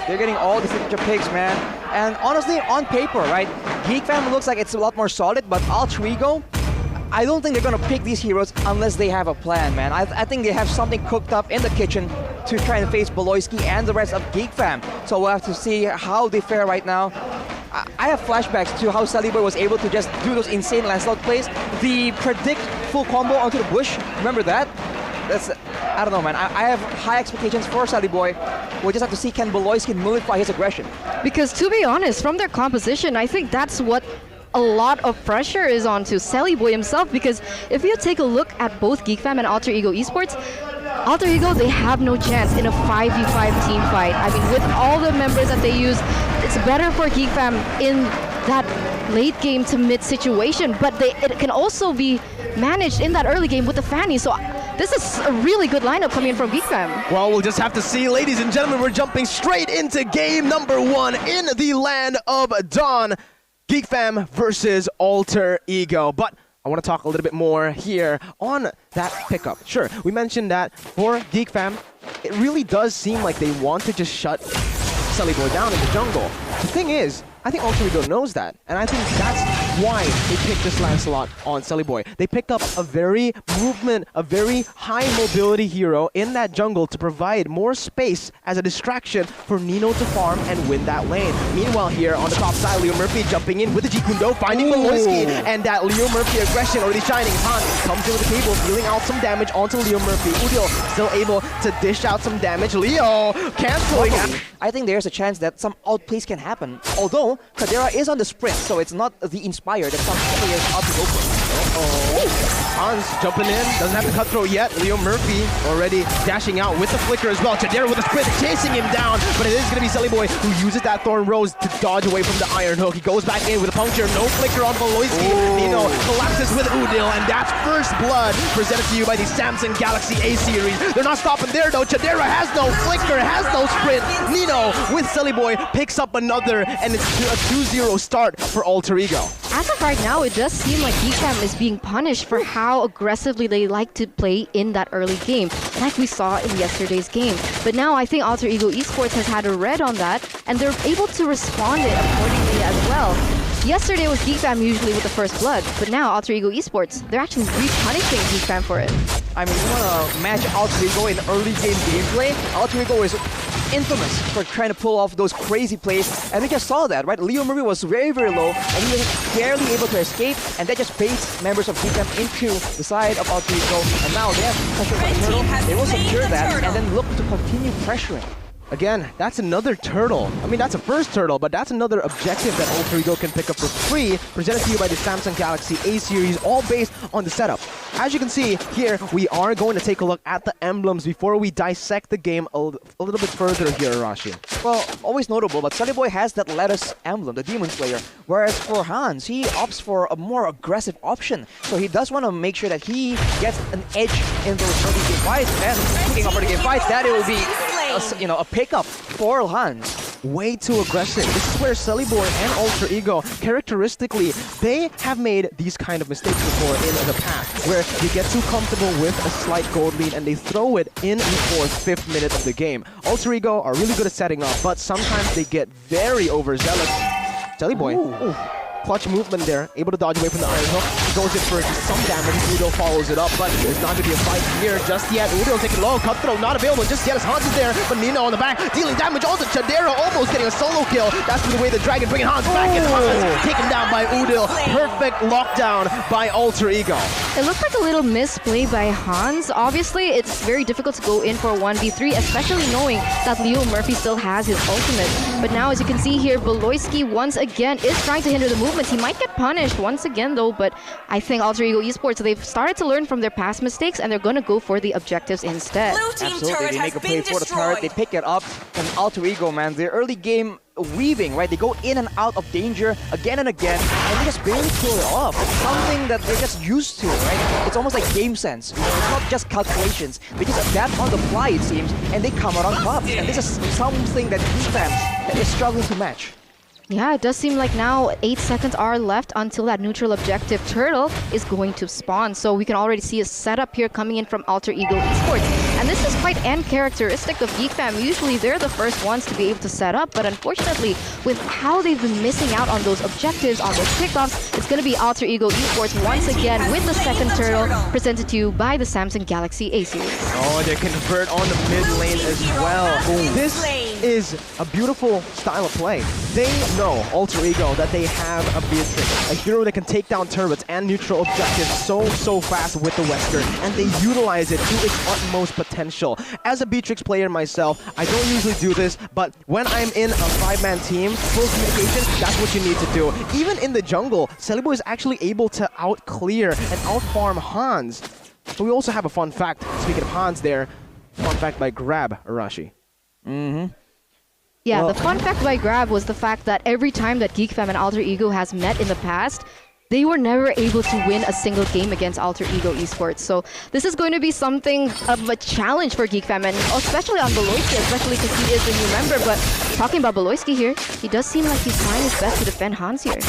They're getting all the signature picks, man. And honestly, on paper, right, Geek Fam looks like it's a lot more solid, but Alter Ego, I don't think they're gonna pick these heroes unless they have a plan, man. I think they have something cooked up in the kitchen to try and face Beloyski and the rest of Geek Fam. So we'll have to see how they fare right now. I have flashbacks to how Sally Boy was able to just do those insane Lancelot plays. The predict full combo onto the bush, remember that? That's, I don't know, man. I have high expectations for Sally Boy. We'll just have to see can Beloyski nullify his aggression. Because to be honest, from their composition, I think that's what a lot of pressure is onto Sally Boy himself, because if you take a look at both Geek Fam and Alter Ego Esports, Alter Ego, they have no chance in a 5v5 team fight. I mean, with all the members that they use, it's better for Geek Fam in that late game to mid situation, but it can also be managed in that early game with the Fanny. So this is a really good lineup coming in from Geek Fam. Well, we'll just have to see. Ladies and gentlemen, we're jumping straight into game number 1 in the land of Dawn. Geek Fam versus Alter Ego. But I want to talk a little bit more here on that pickup. Sure, we mentioned that for Geek Fam, it really does seem like they want to just shut Sally Boy down in the jungle. The thing is, I think Alter Ego knows that, and I think that's why they picked this Lancelot on Sally Boy. They picked up a very high mobility hero in that jungle to provide more space as a distraction for Nino to farm and win that lane. Meanwhile here on the top side, Leo Murphy jumping in with the Jikundo, finding Beloyski, and that Leo Murphy aggression already shining. Han comes in with the cable, dealing out some damage onto Leo Murphy. Udil still able to dish out some damage. Leo canceling. I think there's a chance that some outplays can happen. Although Kadera is on the sprint, so it's not the inspire that some players ought to go for. Hans jumping in, doesn't have the cutthroat yet. Leo Murphy already dashing out with the flicker as well. Chadera with a sprint, chasing him down, but it is going to be Sally Boy who uses that Thorn Rose to dodge away from the Iron Hook. He goes back in with a puncture, no flicker on Beloyski. Nino collapses with Udil, and that's first blood presented to you by the Samsung Galaxy A series. They're not stopping there though. Chadera has no flicker, has no sprint. Nino with Sally Boy picks up another, and it's a 2-0 start for Alter Ego. As of right now, it does seem like Geek Fam is being punished for how aggressively they like to play in that early game, like we saw in yesterday's game. But now I think Alter Ego Esports has had a read on that, and they're able to respond it accordingly as well. Yesterday was Geek Fam usually with the first blood, but now Alter Ego Esports, they're actually re-punishing Geek Fam for it. I mean, you want to match Alter Ego in early game gameplay? Alter Ego is infamous for trying to pull off those crazy plays, and we just saw that, right? Leo Murphy was very low, and he was barely able to escape, and that just baits members of Geek Fam into the side of Alter Ego, and now they have pressure by the turtle. They will secure that, and then look to continue pressuring. Again, that's another turtle. I mean, that's a first turtle, but that's another objective that Alter Ego can pick up for free, presented to you by the Samsung Galaxy A series, all based on the setup. As you can see here, we are going to take a look at the emblems before we dissect the game a little bit further here, Arashi. Well, always notable, but Sunny Boy has that lettuce emblem, the Demon Slayer, whereas for Hans, he opts for a more aggressive option. So he does want to make sure that he gets an edge in those early game fights, and picking up early game fights, that it will be a pickup for Hans. Way too aggressive. This is where Sally Boy and Alter Ego, characteristically, they have made these kind of mistakes before in the past, where you get too comfortable with a slight gold lead and they throw it in the 4th, 5th minute of the game. Alter Ego are really good at setting up, but sometimes they get very overzealous. Sally Boy. Ooh. Clutch movement there, able to dodge away from the Iron Hook. He goes in for some damage. Udo follows it up, but there's not going to be a fight here just yet. Udo taking low, cutthroat not available just yet as Hans is there, but Nino on the back, dealing damage onto Chadera, almost getting a solo kill. That's the way the Dragon bringing Hans back in. Hans taken down by Udil. Perfect lockdown by Alter Ego. It looked like a little misplay by Hans. Obviously, it's very difficult to go in for a 1v3, especially knowing that Leo Murphy still has his ultimate. But now, as you can see here, Beloyski once again is trying to hinder the movement. He might get punished once again though, but I think Alter Ego Esports, they've started to learn from their past mistakes and they're going to go for the objectives instead. Absolutely, they make a play for the turret, they pick it up, and Alter Ego, man, their early game weaving, right? They go in and out of danger again and again, and they just barely pull it off. It's something that they're just used to, right? It's almost like game sense. It's not just calculations. They just adapt on the fly, it seems, and they come out on top. And this is something that Geek Fam is struggling to match. Yeah, it does seem like now 8 seconds are left until that neutral objective turtle is going to spawn. So we can already see a setup here coming in from Alter Ego Esports. And And this is quite uncharacteristic of Geek Fam. Usually they're the first ones to be able to set up, but unfortunately, with how they've been missing out on those objectives, on those kickoffs, it's going to be Alter Ego Esports once again with the second turtle presented to you by the Samsung Galaxy A series. Oh, they convert on the mid lane as well. This is a beautiful style of play. They know, Alter Ego, that they have a Beatrix, a hero that can take down turrets and neutral objectives so fast with the Wesker, and they utilize it to its utmost potential. As a Beatrix player myself, I don't usually do this, but when I'm in a 5-man team, full communication, that's what you need to do. Even in the jungle, Celibo is actually able to out-clear and out-farm Hans. But we also have a fun fact, speaking of Hans there, fun fact by Grab, Arashi. Yeah, the fun fact by Grab was the fact that every time that Geek Fam and Alter Ego has met in the past, they were never able to win a single game against Alter Ego Esports. So this is going to be something of a challenge for Geek Fam, and especially on Beloyski, especially because he is a new member. But talking about Beloyski here, he does seem like he's trying his best to defend Hans here.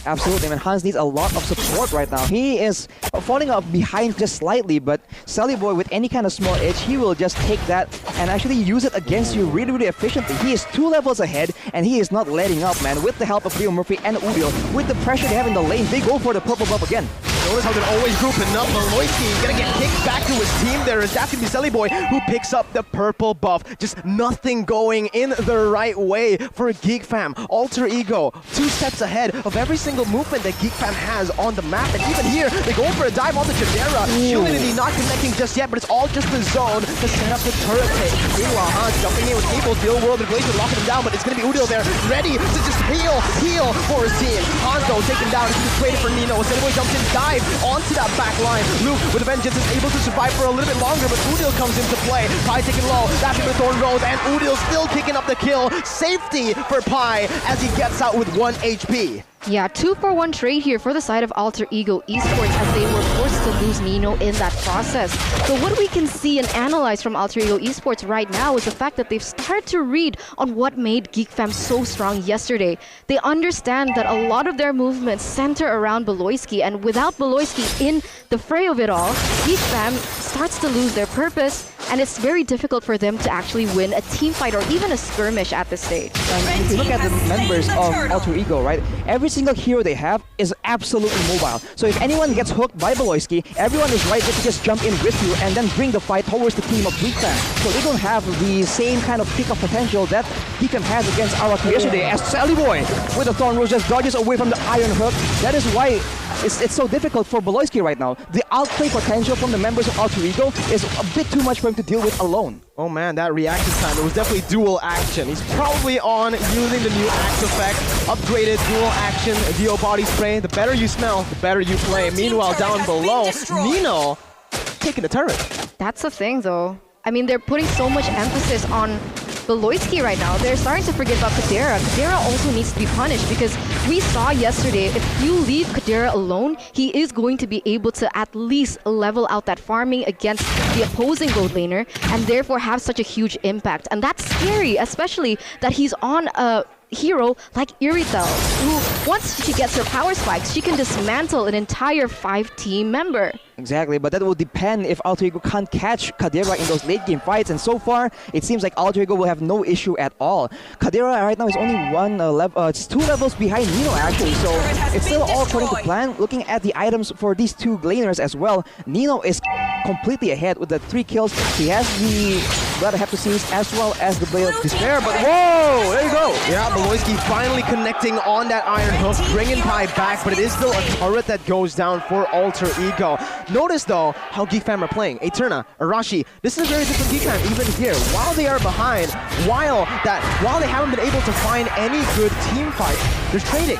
Absolutely, man. Hans needs a lot of support right now. He is falling up behind just slightly, but Celiboy, with any kind of small edge, he will just take that and actually use it against you really efficiently. He is 2 levels ahead, and he is not letting up, man. With the help of Leo Murphy and Udil, with the pressure they have in the lane, they go for the purple buff again. Notice how they're always grouping up. Beloyski is gonna get kicked back to his team there, as that's gonna be Celiboy who picks up the purple buff. Just nothing going in the right way for Geek Fam. Alter Ego, 2 steps ahead of every single movement that Geek Fam has on the map. And even here, they go for a dive on the Chidera. Shielding not connecting just yet, but it's all just the zone to set up the turret hit. Meanwhile, Hans jumping in with Abel's Deal World Regulation, locking him down, but it's gonna be Udil there, ready to just heal for his team. Hans though taken down, he's just waiting for Nino. Celiboy jumps in, dive onto that back line. Luke with a vengeance is able to survive for a little bit longer, but Udil comes into play. Pi taking low, dashing with Thorn Rose, and Udil still kicking up the kill. Safety for Pi as he gets out with 1 HP. Yeah, 2-for-1 trade here for the side of Alter Ego Esports as they were forced to lose Nino in that process. So what we can see and analyze from Alter Ego Esports right now is the fact that they've started to read on what made Geek Fam so strong yesterday. They understand that a lot of their movements center around Beloyski, and without Beloyski in the fray of it all, Geek Fam starts to lose their purpose, and it's very difficult for them to actually win a team fight or even a skirmish at this stage. And if you look at the members of Alter Ego, right? Every single hero they have is absolutely mobile. So if anyone gets hooked by Beloyski, everyone is right there to just jump in with you and then bring the fight towards the team of Geek Fam. So they don't have the same kind of pick-up potential that Geek Fam has against Araku yesterday, as Celiboy with the Thorn Rose just dodges away from the Iron Hook. That is why it's so difficult for Beloyski right now. The outplay potential from the members of Alter Ego is a bit too much for him to deal with alone. Oh man, that reaction time, it was definitely dual action. He's probably on using the new axe effect, upgraded dual action, Dio body spray. The better you smell, the better you play. Meanwhile, down below, Nino taking the turret. That's the thing though. I mean, they're putting so much emphasis on Beloyski right now. They're starting to forget about Kadera. Kadera also needs to be punished because we saw yesterday, if you leave Kadera alone, he is going to be able to at least level out that farming against the opposing gold laner and therefore have such a huge impact. And that's scary, especially that he's on a hero like Iritel, who once she gets her power spikes, she can dismantle an entire 5-team member. Exactly, but that will depend if Alter Ego can't catch Kadera in those late game fights, and so far it seems like Alter Ego will have no issue at all. Kadera right now is only it's 2 levels behind Nino actually, so it's still all according to plan. Looking at the items for these 2 laners as well, Nino is completely ahead with the 3 kills. He has the Blood of Heptasies as well as the Blade of Despair, but whoa, there you go! Yeah, Beloyski finally connecting on that Iron Hook, bringing Pi back, but it is still a turret that goes down for Alter Ego. Notice though how Geek Fam are playing. Eterna, Arashi, this is a very different Geek Fam even here. While they are behind, while they haven't been able to find any good team fights, they're trading.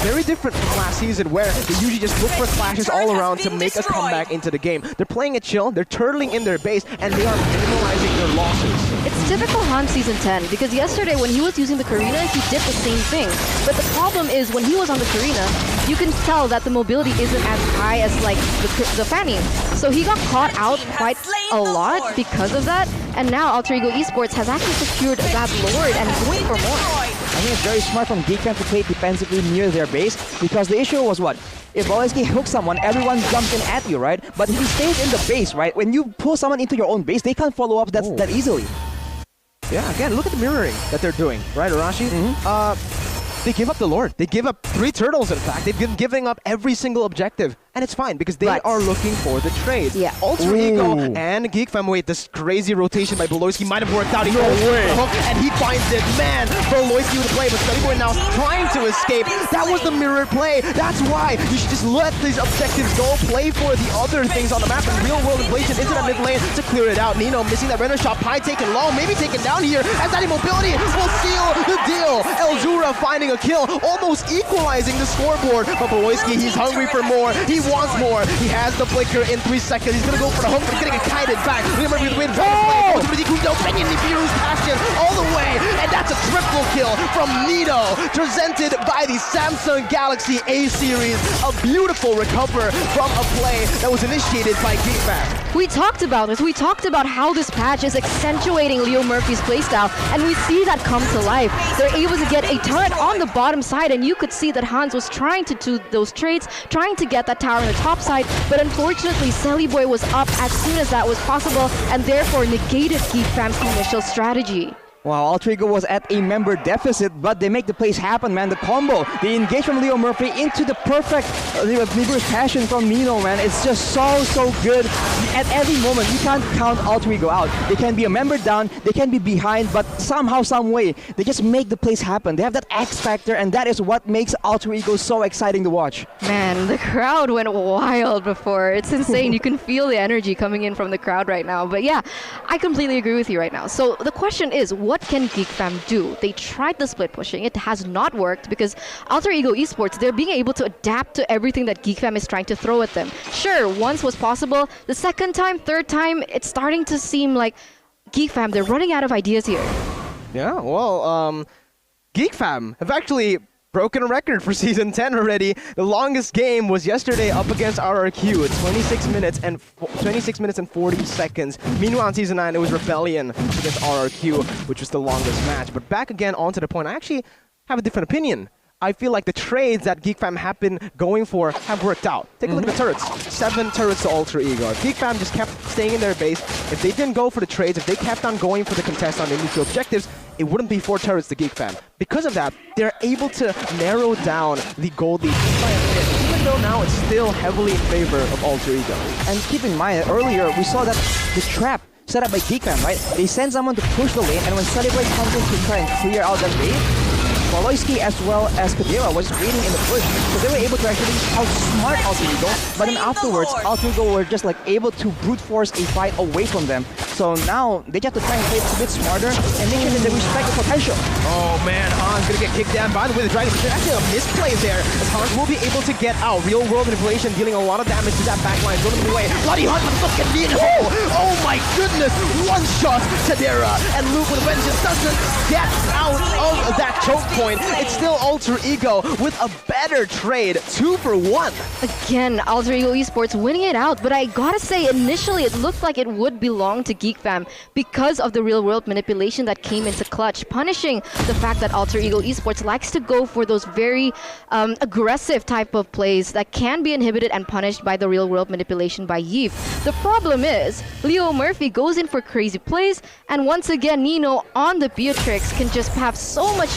Very different from last season where they usually just look for clashes all around to make a comeback into the game. They're playing it chill, they're turtling in their base, and they are minimalizing their losses. It's typical Han Season 10 because yesterday when he was using the Karina, he did the same thing. But the problem is when he was on the Karina, you can tell that the mobility isn't as high as like the Fanny. So he got caught out quite a lot because of that. And now Alter Ego Esports has actually secured that Lord and going for more. I think it's very smart from Geek Fam to play defensively near their base because the issue was what? if Voloisky hooks someone, everyone jumps in at you, right? But if he stays in the base, right? When you pull someone into your own base, they can't follow up that easily. Yeah, again, look at the mirroring that they're doing, right, Arashi? They give up the Lord. They give up 3 turtles, in fact. They've been giving up every single objective. And it's fine because they are looking for the trades. Yeah. Alter Ego and Geek Fam, wait, this crazy rotation by Beloyski might have worked out. He goes for the hook and he finds it. Man, Beloyski with the play, but Sunnyboy now trying to escape. That was the mirrored play. That's why you should just let these objectives go. Play for the other things on the map. And real world inflation into that mid lane to clear it out. Nino missing that render shot. Pi taken long, maybe taken down here. As that immobility will seal the deal. Elzura finding a kill, almost equalizing the scoreboard. But Beloyski, he's hungry for more. He wants more. He has the flicker in 3 seconds. He's gonna go for the hook, but he's gonna get kited back. Remember the way to try to play. Ultimately, Kudo bringing the Beerus Bastion all the way, and that's a triple kill from Nito, presented by the Samsung Galaxy A series. A beautiful recover from a play that was initiated by Geek Fam. We talked about this. We talked about how this patch is accentuating Leo Murphy's playstyle, and we see that come to life. They're able to get a turret on the bottom side, and you could see that Hans was trying to do those trades, trying to get that tower on the top side, but unfortunately, Boy was up as soon as that was possible, and therefore negated Geek Fam's initial strategy. Wow, Alter Ego was at a member deficit, but they make the plays happen, man. The combo, the engage from Leo Murphy into the perfect reverse passion from Nino, man. It's just so good. At every moment, you can't count Alter Ego out. They can be a member down, they can be behind, but somehow, some way, they just make the plays happen. They have that X factor, and that is what makes Alter Ego so exciting to watch. Man, the crowd went wild before. It's insane. You can feel the energy coming in from the crowd right now. But yeah, I completely agree with you right now. So the question is, what can Geek Fam do? They tried the split pushing. It has not worked because Alter Ego Esports, they're being able to adapt to everything that Geek Fam is trying to throw at them. Sure, once was possible. The second time, third time, it's starting to seem like Geek Fam, they're running out of ideas here. Yeah, well, Geek Fam have actually broken a record for Season 10 already. The longest game was yesterday up against RRQ at 26 minutes and 40 seconds. Meanwhile, in Season 9, it was Rebellion against RRQ, which was the longest match. But back again onto the point, I actually have a different opinion. I feel like the trades that Geek Fam have been going for have worked out. Take a look at the turrets. 7 turrets to Alter Ego. If Geek Fam just kept staying in their base, if they didn't go for the trades, if they kept on going for the contest on the individual objectives, it wouldn't be 4 turrets to Geek Fam. Because of that, they're able to narrow down the gold lead by a bit, even though now it's still heavily in favor of Alter Ego. And keep in mind, earlier we saw that the trap set up by Geek Fam, right? They send someone to push the lane, and when Celebrate comes in to try and clear out that wave, Voloisky as well as Kadira was waiting in the push, so they were able to actually outsmart Alter Ego, but then afterwards, Alter Ego were just like able to brute force a fight away from them. So now they just have to try and play it a bit smarter and make sure that they respect the potential. Oh man, Hans gonna get kicked down. By the way, the Dragon, there's actually a misplay there, as Hans will be able to get out. Real world manipulation dealing a lot of damage to that backline, going away. Bloody Hunt with fucking Nino! Oh my goodness! One shot, Kadira, and Luke with Vengeance doesn't get out of that choke point. It's still Alter Ego with a better trade, 2 for 1. Again, Alter Ego Esports winning it out, but I gotta say, initially it looked like it would belong to Geek Fam because of the real-world manipulation that came into clutch, punishing the fact that Alter Ego Esports likes to go for those very aggressive type of plays that can be inhibited and punished by the real-world manipulation by Yves. The problem is, Leo Murphy goes in for crazy plays, and once again, Nino on the Beatrix can just have so much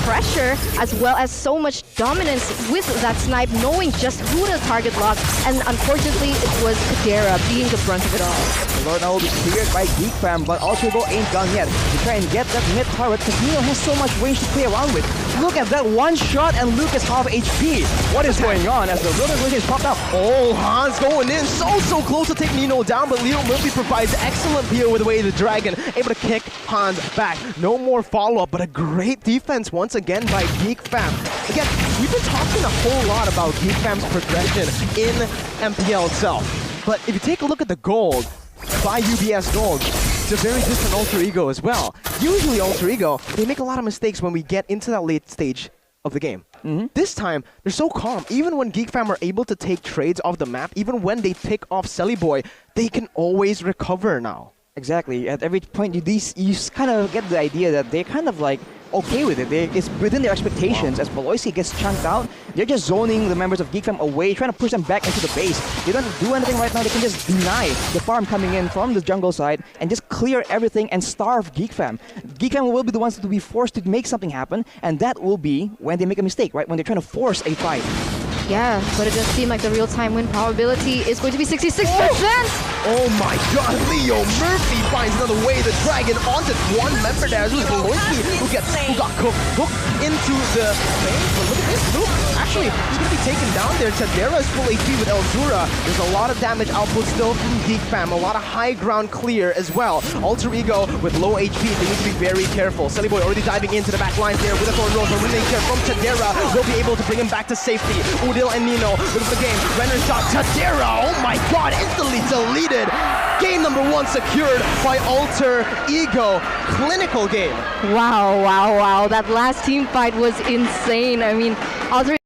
pressure as well as so much dominance with that snipe, knowing just who to target lock, and unfortunately it was Kadira being the brunt of it all. The Lord now will be cleared by Geek Fam, but Alter Ego ain't done yet. To try and get that mid turret, because Nino has so much range to play around with. Look at that one shot, and Luke is half HP. What is going on as the real manipulation is popped out? Oh, Hans going in so close to take Nino down, but Leo Murphy provides excellent PO with the way the Dragon, able to kick Hans back. No more follow-up, but a great defense once again by Geek Fam. Again, we've been talking a whole lot about Geek Fam's progression in MPL itself, but if you take a look at the gold, by UBS Gold, it's a very different Alter Ego as well. Usually Alter Ego, they make a lot of mistakes when we get into that late stage of the game. This time, they're so calm. Even when Geek Fam are able to take trades off the map, even when they pick off Selly Boy, they can always recover now. Exactly. At every point, you kind of get the idea that they're kind of like okay with it. It's within their expectations. As Beloisi gets chunked out, they're just zoning the members of Geek Fam away, trying to push them back into the base. They don't do anything right now. They can just deny the farm coming in from the jungle side and just clear everything and starve Geek Fam. Geek Fam will be the ones to be forced to make something happen, and that will be when they make a mistake, right? When they're trying to force a fight. Yeah, but it does seem like the real-time win probability is going to be 66%. Oh my god, Leo Murphy finds another way to drag it onto one member there. This was Beloisi who got hooked into the base. But look at this, Luke. Actually, he's going to be taken down there. Tadera is full HP with Elzura. There's a lot of damage output still from Geek Fam. A lot of high ground clear as well. Alter Ego with low HP, they need to be very careful. Silly Boy already diving into the back lines there with a Thorn Rose. But really care from Tadera, they'll be able to bring him back to safety. Udil and Nino look at the game. Renner shot Tadera. Oh my god, instantly deleted. Game number 1 secured by Alter Ego. Clinical game. Wow. That last team fight was insane. I mean, Alter